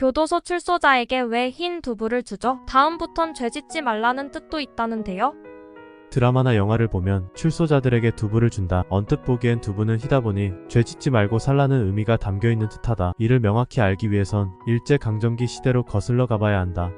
교도소 출소자에게 왜 흰 두부를 주죠? 다음부턴 죄짓지 말라는 뜻도 있다는데요. 드라마나 영화를 보면 출소자들에게 두부를 준다. 언뜻 보기엔 두부는 희다 보니 죄짓지 말고 살라는 의미가 담겨있는 듯하다. 이를 명확히 알기 위해선 일제강점기 시대로 거슬러 가봐야 한다.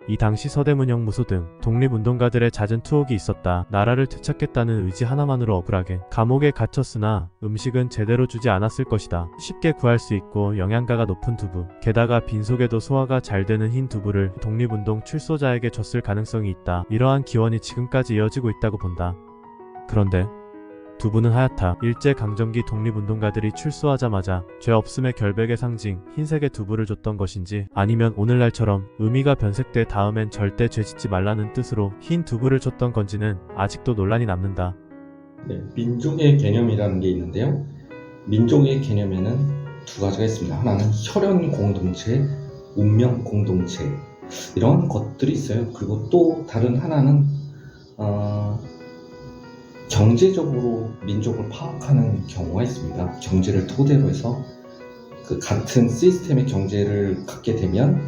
이 당시 서대문형 무소 등 독립운동가들의 잦은 투옥이 있었다. 나라를 되찾겠다는 의지 하나만으로 억울하게 감옥에 갇혔으나 음식은 제대로 주지 않았을 것이다. 쉽게 구할 수 있고 영양가가 높은 두부, 게다가 빈속에도 소화가 잘 되는 흰 두부를 독립운동 출소자에게 줬을 가능성이 있다. 이러한 기원이 지금까지 이어지고 있다고 본다. 그런데 두부는 하얗다. 일제강점기 독립운동가들이 출소하자마자 죄 없음의 결백의 상징 흰색의 두부를 줬던 것인지, 아니면 오늘날처럼 의미가 변색돼 다음엔 절대 죄짓지 말라는 뜻으로 흰 두부를 줬던 건지는 아직도 논란이 남는다. 네, 민족의 개념이라는 게 있는데요. 민족의 개념에는 두 가지가 있습니다. 하나는 혈연 공동체, 운명 공동체, 이런 것들이 있어요. 그리고 또 다른 하나는 경제적으로 민족을 파악하는 경우가 있습니다. 경제를 토대로 해서 그 같은 시스템의 경제를 갖게 되면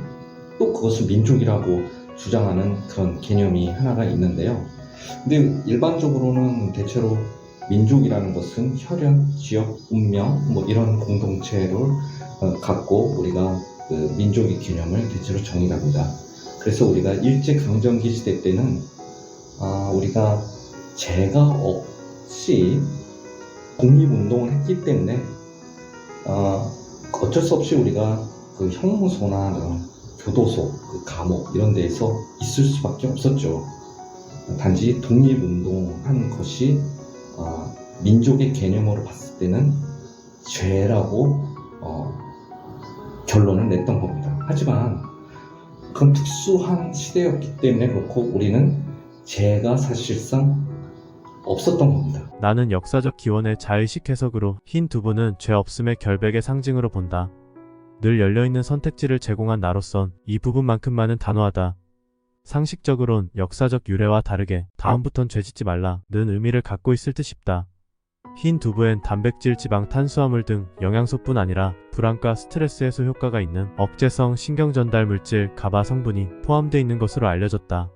또 그것을 민족이라고 주장하는 그런 개념이 하나가 있는데요. 근데 일반적으로는 대체로 민족이라는 것은 혈연, 지역, 운명 뭐 이런 공동체를 갖고 우리가 그 민족의 개념을 대체로 정의합니다. 그래서 우리가 일제강점기 시대 때는 우리가 죄가 없이 독립운동을 했기 때문에 어쩔 수 없이 우리가 그 형무소나 교도소, 그 감옥 이런 데에서 있을 수밖에 없었죠. 단지 독립운동한 것이 민족의 개념으로 봤을 때는 죄라고 결론을 냈던 겁니다. 하지만 그건 특수한 시대였기 때문에 그렇고 우리는 죄가 사실상 없었던 겁니다. 나는 역사적 기원의 자의식 해석으로 흰 두부는 죄 없음의 결백의 상징으로 본다. 늘 열려있는 선택지를 제공한 나로선 이 부분만큼만은 단호하다. 상식적으론 역사적 유래와 다르게 다음부턴 죄짓지 말라는 의미를 갖고 있을 듯 싶다. 흰 두부엔 단백질, 지방, 탄수화물 등 영양소뿐 아니라 불안과 스트레스 해소 효과가 있는 억제성 신경전달 물질 가바 성분이 포함되어 있는 것으로 알려졌다.